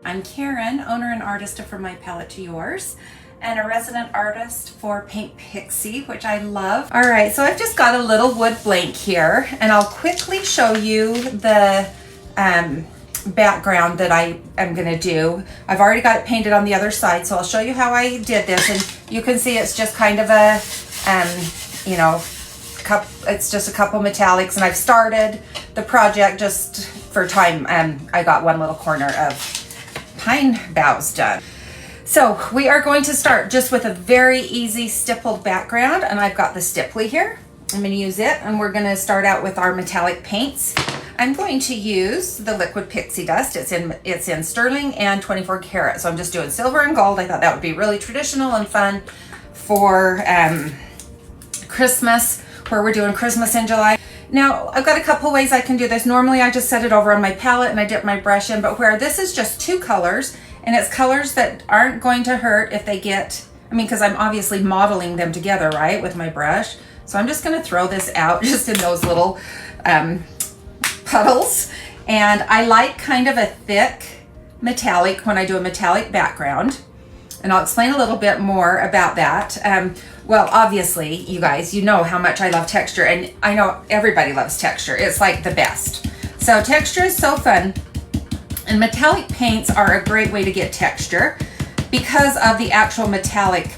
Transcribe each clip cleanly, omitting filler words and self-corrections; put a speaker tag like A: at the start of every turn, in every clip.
A: I'm Karen, owner and artist of From My Palette to Yours, and a resident artist for Paint Pixie, which I love. All right, so I've just got a little wood blank here, and I'll quickly show you the background that I am gonna do. I've already got it painted on the other side, so I'll show you how I did this, and you can see it's just kind of a, it's just a couple metallics, and I've started the project just for time. I got one little corner of pine boughs done. So we are going to start just with a very easy stippled background, and I've got the stipply here. I'm going to use it, and we're going to start out with our metallic paints. I'm going to use the liquid pixie dust. It's in sterling and 24 karat. So I'm just doing silver and gold. I thought that would be really traditional and fun for Christmas, where we're doing Christmas in July. Now, I've got a couple ways I can do this. Normally, I just set it over on my palette and I dip my brush in, but where this is just two colors, and it's colors that aren't going to hurt if they get, because I'm obviously modeling them together, right, with my brush. So I'm just gonna throw this out just in those little puddles. And I like kind of a thick metallic when I do a metallic background. And I'll explain a little bit more about that. Well, obviously, you guys, you know how much I love texture, and I know everybody loves texture. It's like the best. So texture is so fun, and metallic paints are a great way to get texture because of the actual metallic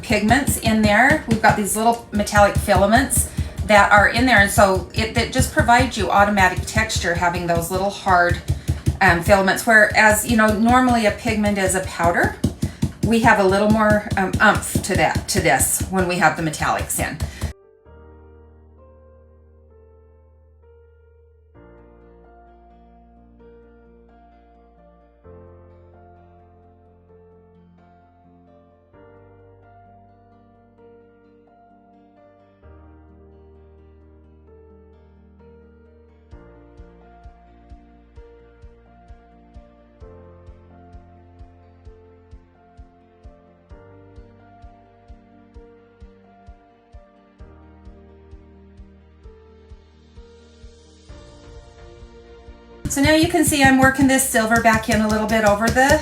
A: pigments in there. We've got these little metallic filaments that are in there, and so it just provides you automatic texture having those little hard filaments, whereas, normally a pigment is a powder. We have a little more oomph to this when we have the metallics in. So now you can see I'm working this silver back in a little bit over the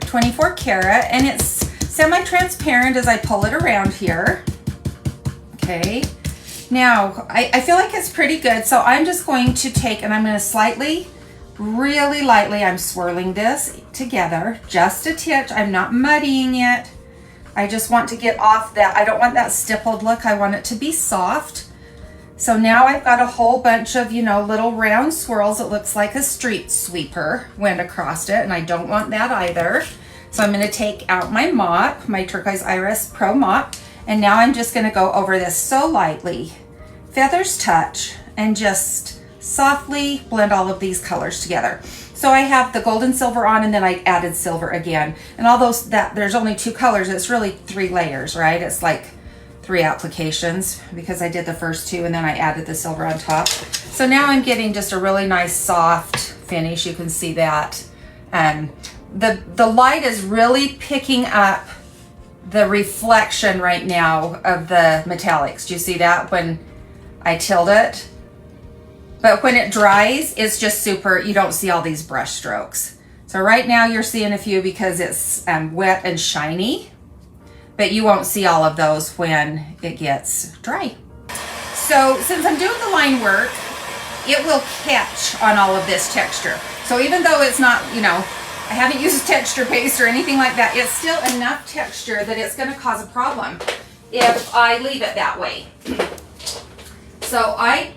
A: 24 karat, and it's semi-transparent as I pull it around here. Okay, now I feel like it's pretty good, so I'm just going to take, and I'm going to really lightly, I'm swirling this together, just a titch. I'm not muddying it. I just want to get off that. I don't want that stippled look. I want it to be soft. So now I've got a whole bunch of, little round swirls. It looks like a street sweeper went across it, and I don't want that either. So I'm gonna take out my mop, my Turquoise Iris Pro Mop, and now I'm just gonna go over this so lightly, feathers touch, and just softly blend all of these colors together. So I have the gold and silver on, and then I added silver again. And all those, there's only two colors, it's really 3 layers, right? It's like 3 applications because I did the first 2 and then I added the silver on top. So now I'm getting just a really nice soft finish. You can see that. The light is really picking up the reflection right now of the metallics. Do you see that when I tilt it? But when it dries, it's just super, you don't see all these brush strokes. So right now you're seeing a few because it's wet and shiny, but you won't see all of those when it gets dry. So since I'm doing the line work, it will catch on all of this texture. So even though it's not, I haven't used texture paste or anything like that, it's still enough texture that it's gonna cause a problem if I leave it that way. So I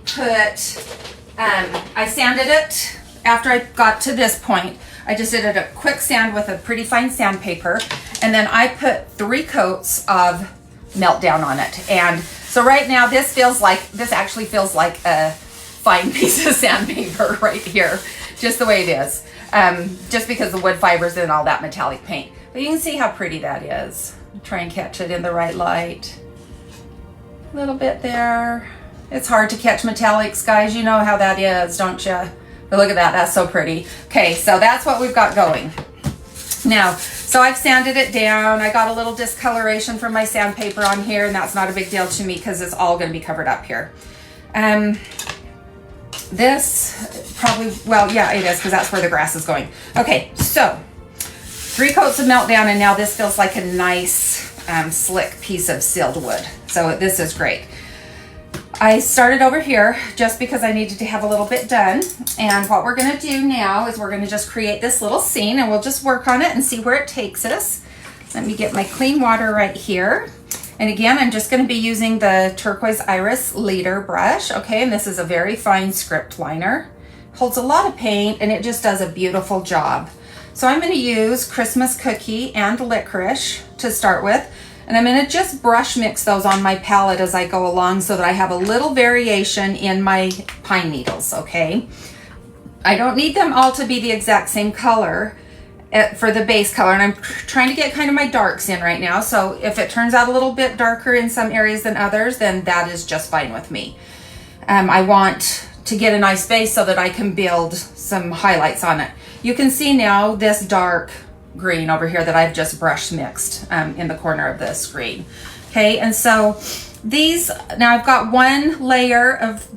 A: I sanded it after I got to this point. I just did a quick sand with a pretty fine sandpaper, and then I put 3 coats of Meltdown on it. And so right now this actually feels like a fine piece of sandpaper right here, just the way it is, just because the wood fibers and all that metallic paint. But you can see how pretty that is. Try and catch it in the right light. A little bit there. It's hard to catch metallics, guys. You know how that is, don't you? But look at that, that's so pretty. Okay, so that's what we've got going. Now, so I've sanded it down. I got a little discoloration from my sandpaper on here, and that's not a big deal to me because it's all gonna be covered up here. This probably, well, yeah, it is, because that's where the grass is going. Okay, so 3 coats of Meltdown, and now this feels like a nice slick piece of sealed wood. So this is great. I started over here just because I needed to have a little bit done. And what we're gonna do now is we're gonna just create this little scene, and we'll just work on it and see where it takes us. Let me get my clean water right here. And again, I'm just gonna be using the Turquoise Iris Leader brush, okay? And this is a very fine script liner. Holds a lot of paint, and it just does a beautiful job. So I'm gonna use Christmas Cookie and Licorice to start with. And I'm gonna just brush mix those on my palette as I go along so that I have a little variation in my pine needles, okay? I don't need them all to be the exact same color for the base color, and I'm trying to get kind of my darks in right now. So if it turns out a little bit darker in some areas than others, then that is just fine with me. I want to get a nice base so that I can build some highlights on it. You can see now this dark green over here that I've just brush mixed in the corner of the screen. Okay, and so these, now I've got 1 layer of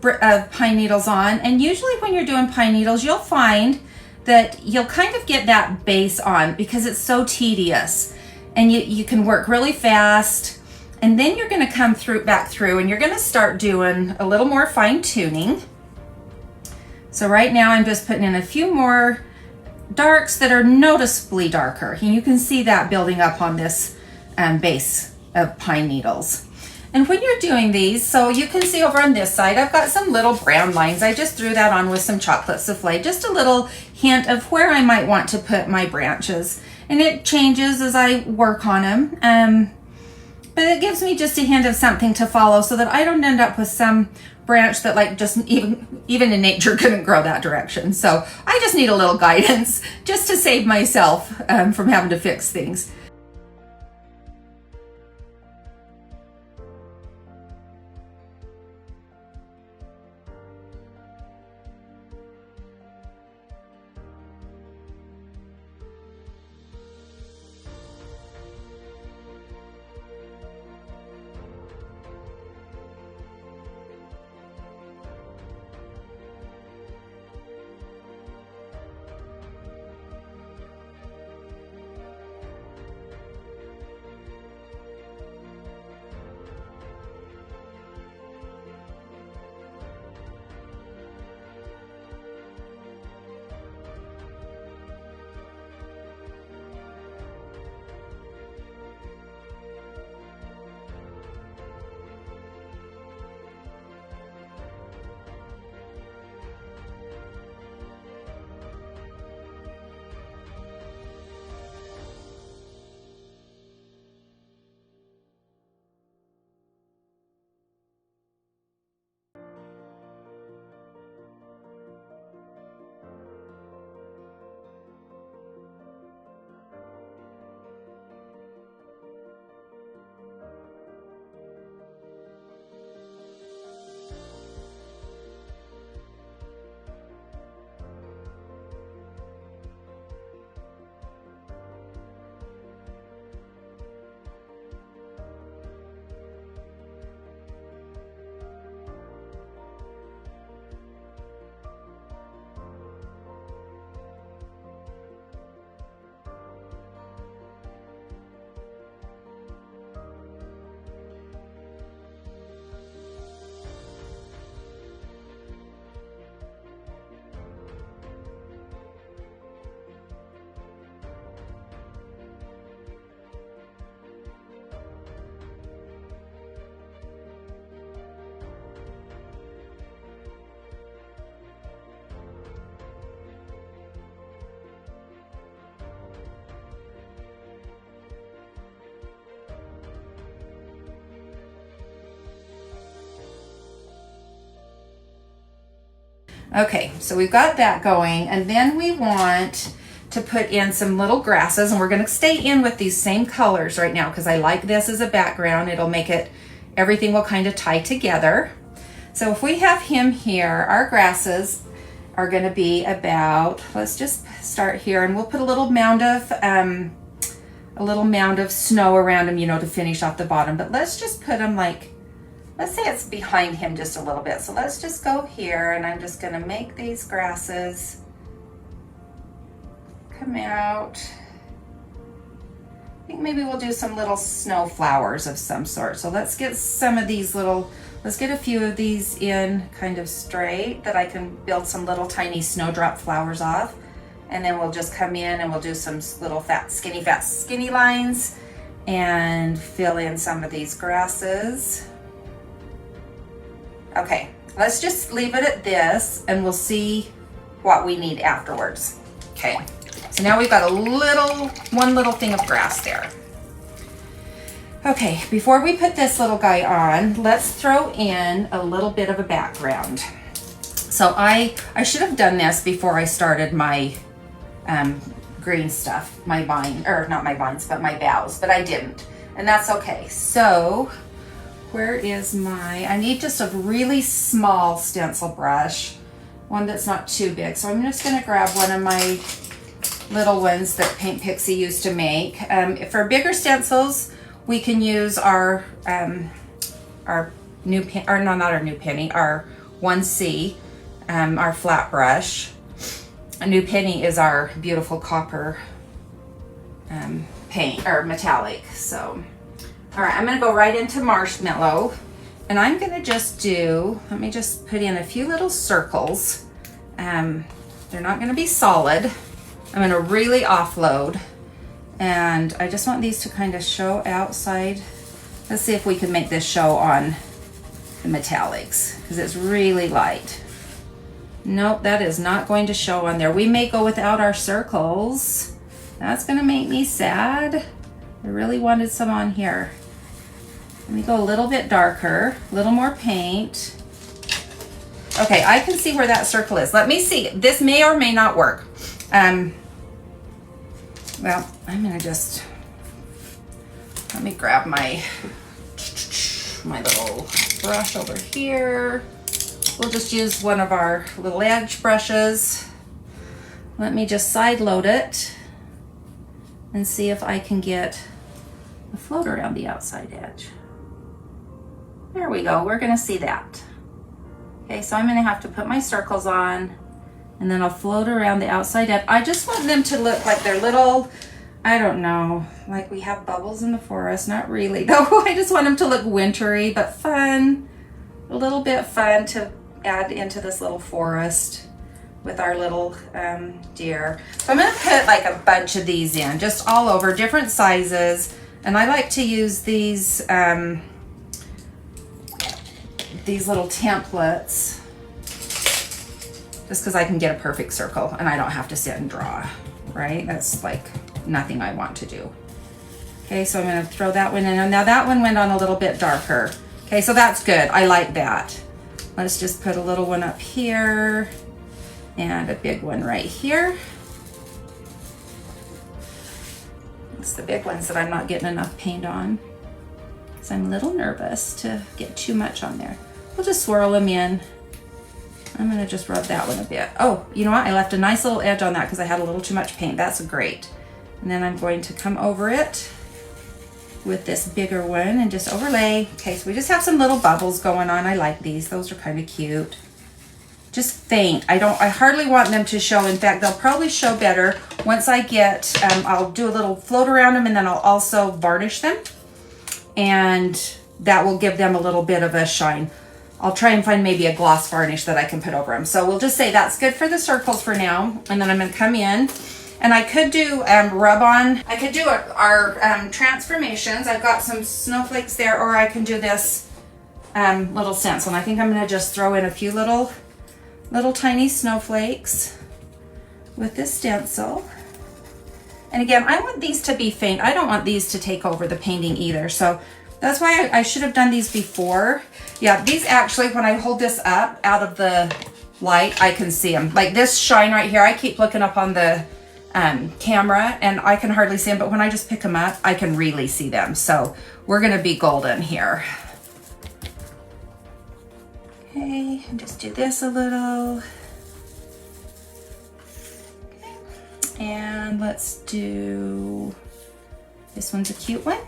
A: pine needles on, and usually when you're doing pine needles, you'll find that you'll kind of get that base on because it's so tedious, and you can work really fast, and then you're gonna come back through and you're gonna start doing a little more fine tuning. So right now I'm just putting in a few more darks that are noticeably darker. And you can see that building up on this base of pine needles. And when you're doing these, so you can see over on this side, I've got some little brown lines. I just threw that on with some chocolate souffle, just a little hint of where I might want to put my branches. And it changes as I work on them. But it gives me just a hint of something to follow so that I don't end up with some branch that like just even in nature couldn't grow that direction. So I just need a little guidance just to save myself from having to fix things. Okay, so we've got that going, and then we want to put in some little grasses, and we're going to stay in with these same colors right now because I like this as a background. It'll make it, everything will kind of tie together. So if we have him here, our grasses are going to be about, let's just start here, and we'll put a little mound of snow around him, you know, to finish off the bottom. But let's just put them like, let's say it's behind him just a little bit. So let's just go here, and I'm just going to make these grasses come out I think maybe we'll do some little snow flowers of some sort. So let's get some of these little, let's get a few of these in kind of straight that I can build some little tiny snowdrop flowers off. And then we'll just come in and we'll do some little fat, skinny lines and fill in some of these grasses. Okay, let's just leave it at this and we'll see what we need afterwards. Okay, so now we've got one little thing of grass there. Okay, before we put this little guy on, let's throw in a little bit of a background. So I should have done this before I started my green stuff, my vine, or not my vines, but my boughs, but I didn't, and that's okay. So where is I need just a really small stencil brush, one that's not too big. So I'm just gonna grab one of my little ones that Paint Pixie used to make. For bigger stencils, we can use our new pen, or no, not our new penny, our 1C, our flat brush. A new penny is our beautiful copper paint, or metallic. So, all right, I'm gonna go right into marshmallow, and I'm gonna just do, let me just put in a few little circles. They're not gonna be solid. I'm gonna really offload, and I just want these to kind of show outside. Let's see if we can make this show on the metallics, because it's really light. Nope, that is not going to show on there. We may go without our circles. That's gonna make me sad. I really wanted some on here. Let me go a little bit darker, a little more paint. Okay, I can see where that circle is. Let me see. This may or may not work. Well, I'm gonna just, let me grab my little brush over here. We'll just use one of our little edge brushes. Let me just side load it and see if I can get a float around the outside edge. There we go, we're gonna see that. Okay, so I'm gonna have to put my circles on, and then I'll float around the outside edge. I just want them to look like they're little, I don't know, like we have bubbles in the forest. Not really though. I just want them to look wintry, but fun. A little bit fun to add into this little forest with our little deer. So I'm gonna put like a bunch of these in, just all over, different sizes. And I like to use these little templates just because I can get a perfect circle and I don't have to sit and draw, right? That's like nothing I want to do. Okay, so I'm gonna throw that one in. And now that one went on a little bit darker. Okay, so that's good, I like that. Let's just put a little one up here and a big one right here. It's the big ones that I'm not getting enough paint on, because I'm a little nervous to get too much on there. We'll just swirl them in. I'm gonna just rub that one a bit. Oh, you know what? I left a nice little edge on that because I had a little too much paint. That's great. And then I'm going to come over it with this bigger one and just overlay. Okay, so we just have some little bubbles going on. I like these. Those are kind of cute. Just faint. I hardly want them to show. In fact, they'll probably show better once I get, I'll do a little float around them, and then I'll also varnish them. And that will give them a little bit of a shine. I'll try and find maybe a gloss varnish that I can put over them. So we'll just say that's good for the circles for now. And then I'm gonna come in, and I could do rub on. I could do our transformations. I've got some snowflakes there, or I can do this little stencil. And I think I'm gonna just throw in a few little tiny snowflakes with this stencil. And again, I want these to be faint. I don't want these to take over the painting either. So that's why I should have done these before. Yeah, these actually, when I hold this up out of the light, I can see them. Like this shine right here, I keep looking up on the camera and I can hardly see them, but when I just pick them up, I can really see them. So we're gonna be golden here. Okay, and just do this a little. Okay. And let's do, this one's a cute one.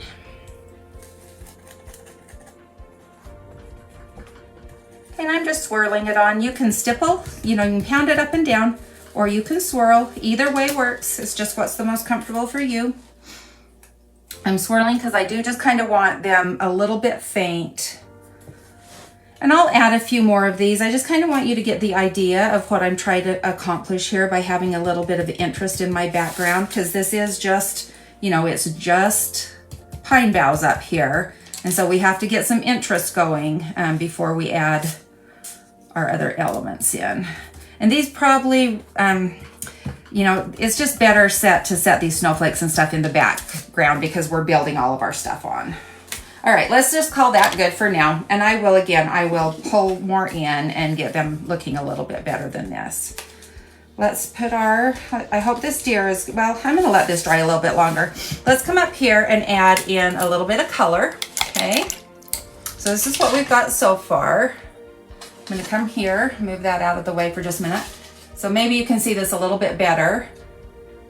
A: And I'm just swirling it on. You can stipple, you can pound it up and down, or you can swirl. Either way works. It's just what's the most comfortable for you. I'm swirling because I do just kind of want them a little bit faint. And I'll add a few more of these. I just kind of want you to get the idea of what I'm trying to accomplish here by having a little bit of interest in my background, because this is just, you know, it's just pine boughs up here. And so we have to get some interest going before we add our other elements in. And these probably, you know, it's just better to set these snowflakes and stuff in the background because we're building all of our stuff on. All right, let's just call that good for now. And I will pull more in and get them looking a little bit better than this. Let's put I hope this deer is, well, I'm gonna let this dry a little bit longer. Let's come up here and add in a little bit of color, okay? So this is what we've got so far. I'm gonna come here, move that out of the way for just a minute. So maybe you can see this a little bit better.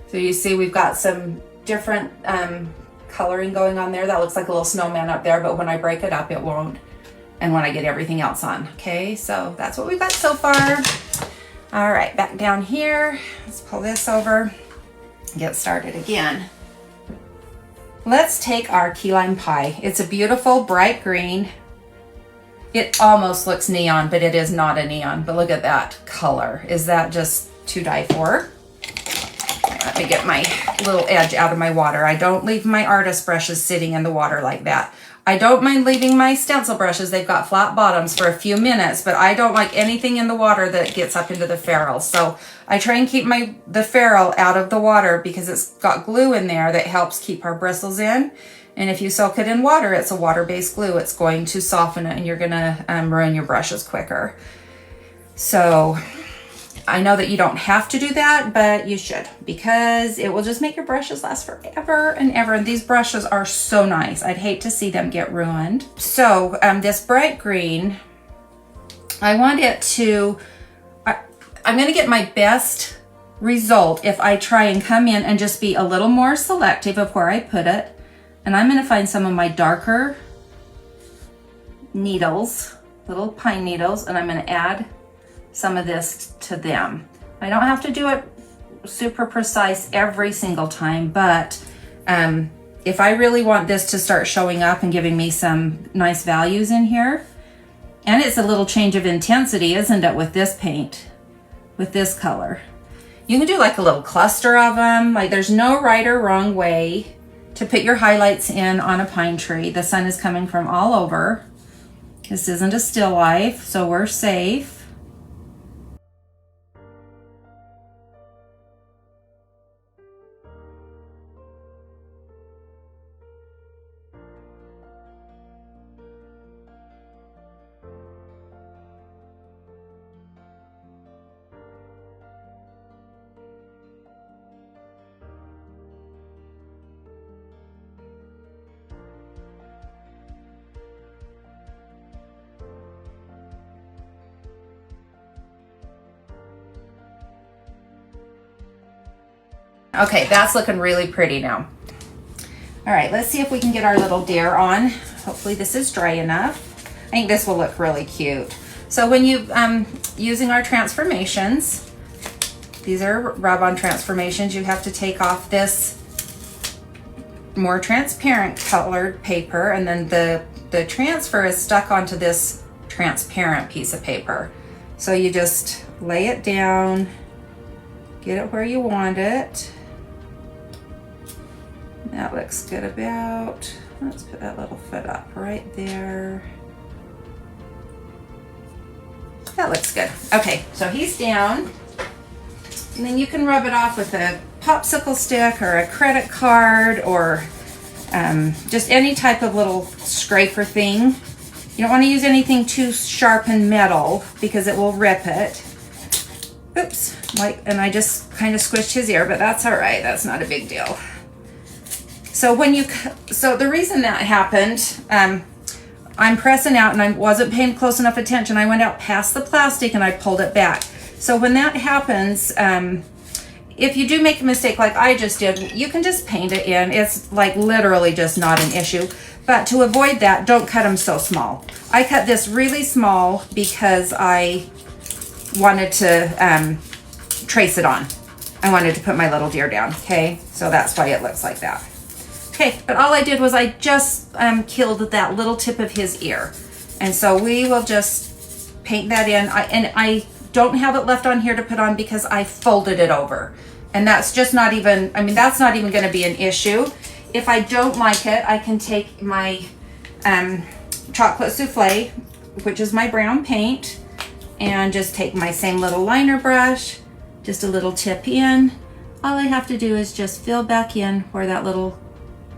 A: So you see we've got some different coloring going on there. That looks like a little snowman up there, but when I break it up, it won't. And when I get everything else on, okay? So that's what we've got so far. All right, back down here. Let's pull this over, get started again. Let's take our key lime pie. It's a beautiful bright green. It almost looks neon, but it is not a neon. But look at that color. Is that just to die for? Let me get my little edge out of my water. I don't leave my artist brushes sitting in the water like that. I don't mind leaving my stencil brushes. They've got flat bottoms for a few minutes, but I don't like anything in the water that gets up into the ferrule. So I try and keep the ferrule out of the water because it's got glue in there that helps keep our bristles in. And if you soak it in water, it's a water-based glue. It's going to soften it and you're gonna ruin your brushes quicker. So I know that you don't have to do that, but you should, because it will just make your brushes last forever and ever. And these brushes are so nice. I'd hate to see them get ruined. So this bright green, I want it to, I'm gonna get my best result if I try and come in and just be a little more selective of where I put it. And I'm gonna find some of my darker needles, little pine needles, and I'm gonna add some of this to them. I don't have to do it super precise every single time, but if I really want this to start showing up and giving me some nice values in here, and it's a little change of intensity, isn't it, with this paint, with this color. You can do like a little cluster of them. Like there's no right or wrong way to put your highlights in on a pine tree. The sun is coming from all over. This isn't a still life, so we're safe. Okay, that's looking really pretty now. All right, let's see if we can get our little deer on. Hopefully this is dry enough. I think this will look really cute. So when you, using our transformations, these are rub-on transformations, you have to take off this more transparent colored paper, and then the transfer is stuck onto this transparent piece of paper. So you just lay it down, get it where you want it. That looks good about. Let's put that little foot up right there. That looks good. Okay, so he's down. And then you can rub it off with a popsicle stick or a credit card or just any type of little scraper thing. You don't want to use anything too sharp and metal because it will rip it. Oops, and I just kind of squished his ear, but that's all right. That's not a big deal. So the reason that happened, I'm pressing out and I wasn't paying close enough attention. I went out past the plastic and I pulled it back. So when that happens, if you do make a mistake like I just did, you can just paint it in. It's like literally just not an issue. But to avoid that, don't cut them so small. I cut this really small because I wanted to trace it on. I wanted to put my little deer down, okay? So that's why it looks like that. Okay, but all I did was I just killed that little tip of his ear. And so we will just paint that in. I don't have it left on here to put on because I folded it over. And that's just not even, I mean, that's not even gonna be an issue. If I don't like it, I can take my chocolate souffle, which is my brown paint, and just take my same little liner brush, just a little tip in. All I have to do is just fill back in where that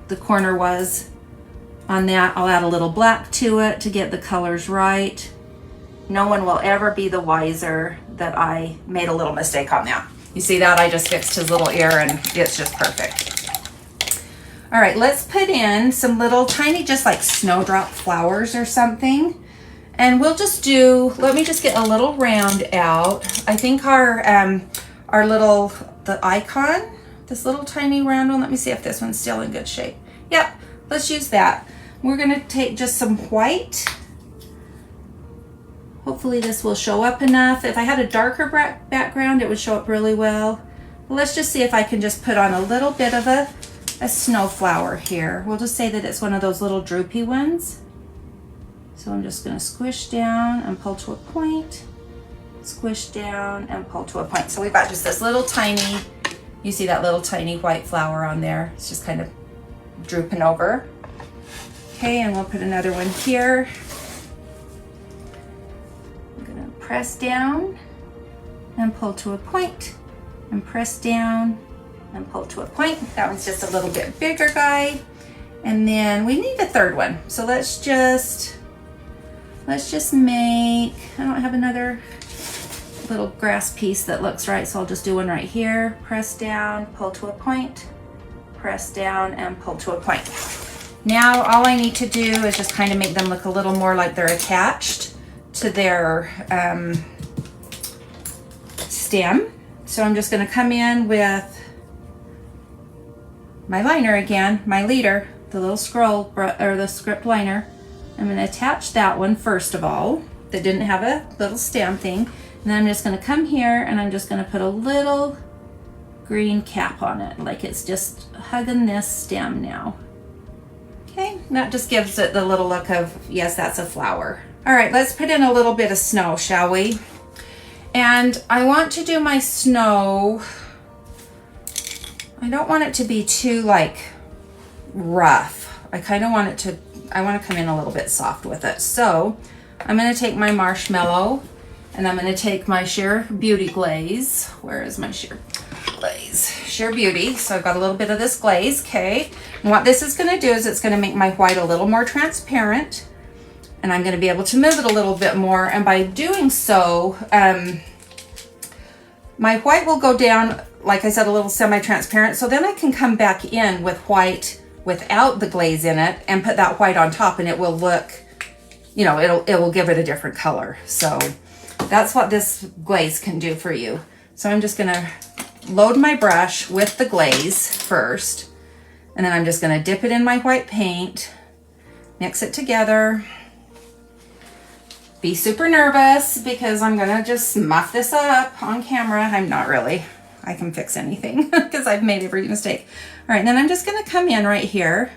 A: the corner was on that. I'll add a little black to it to get the colors right. No one will ever be the wiser that I made a little mistake on that. You see that? I just fixed his little ear and it's just perfect. All right, let's put in some little tiny, just like snowdrop flowers or something. And we'll just do, let me just get a little round out. I think our little, the icon, this little tiny round one, let me see if this one's still in good shape. Yep, let's use that. We're gonna take just some white. Hopefully this will show up enough. If I had a darker background, it would show up really well. Let's just see if I can just put on a little bit of a snow flower here. We'll just say that it's one of those little droopy ones. So I'm just gonna squish down and pull to a point, squish down and pull to a point. So we've got just this little tiny, you see that little tiny white flower on there. It's just kind of drooping over. Okay, and we'll put another one here. I'm gonna press down and pull to a point, and press down and pull to a point. That one's just a little bit bigger guy. And then we need a third one. So let's just make, I don't have another little grass piece that looks right, so I'll just do one right here. Press down, pull to a point, press down and pull to a point. Now all I need to do is just kind of make them look a little more like they're attached to their stem. So I'm just gonna come in with my liner again, my leader, the little scroll or the script liner. I'm going to attach that one first of all, that didn't have a little stem thing. And then I'm just going to come here and I'm just going to put a little green cap on it, like it's just hugging this stem now. Okay, that just gives it the little look of, yes, that's a flower. All right, let's put in a little bit of snow, shall we? And I want to do my snow, I don't want it to be too like rough. I kind of want it to, I want to come in a little bit soft with it. So I'm going to take my marshmallow and I'm going to take my Sheer Beauty glaze. Where is my Sheer glaze? Sheer Beauty. So I've got a little bit of this glaze, okay? And what this is going to do is it's going to make my white a little more transparent, and I'm going to be able to move it a little bit more. And by doing so, my white will go down, like I said, a little semi-transparent. So then I can come back in with white without the glaze in it and put that white on top, and it will look, you know, it will give it a different color. So that's what this glaze can do for you. So I'm just gonna load my brush with the glaze first, and then I'm just gonna dip it in my white paint, mix it together. Be super nervous because I'm gonna just muff this up on camera. I'm not really. I can fix anything because I've made every mistake. All right, and then I'm just gonna come in right here.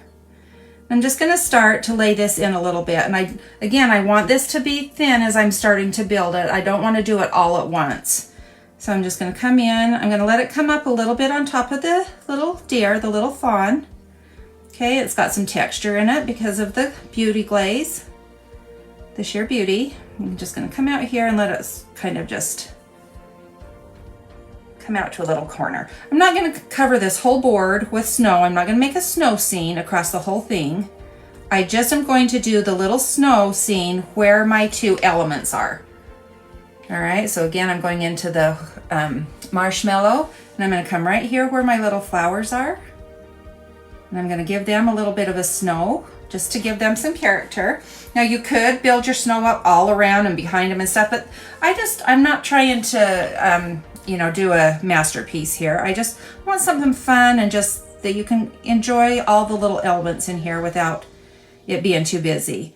A: I'm just gonna start to lay this in a little bit. And I want this to be thin as I'm starting to build it. I don't wanna do it all at once. So I'm just gonna come in. I'm gonna let it come up a little bit on top of the little deer, the little fawn. Okay, it's got some texture in it because of the beauty glaze, the Sheer Beauty. I'm just gonna come out here and let it kind of just come out to a little corner. I'm not going to cover this whole board with snow. I'm not going to make a snow scene across the whole thing. I just am going to do the little snow scene where my two elements are. All right, so again, I'm going into the marshmallow, and I'm going to come right here where my little flowers are. And I'm going to give them a little bit of a snow just to give them some character. Now you could build your snow up all around and behind them and stuff, but I'm not trying to you know, do a masterpiece here. I just want something fun and just that you can enjoy all the little elements in here without it being too busy.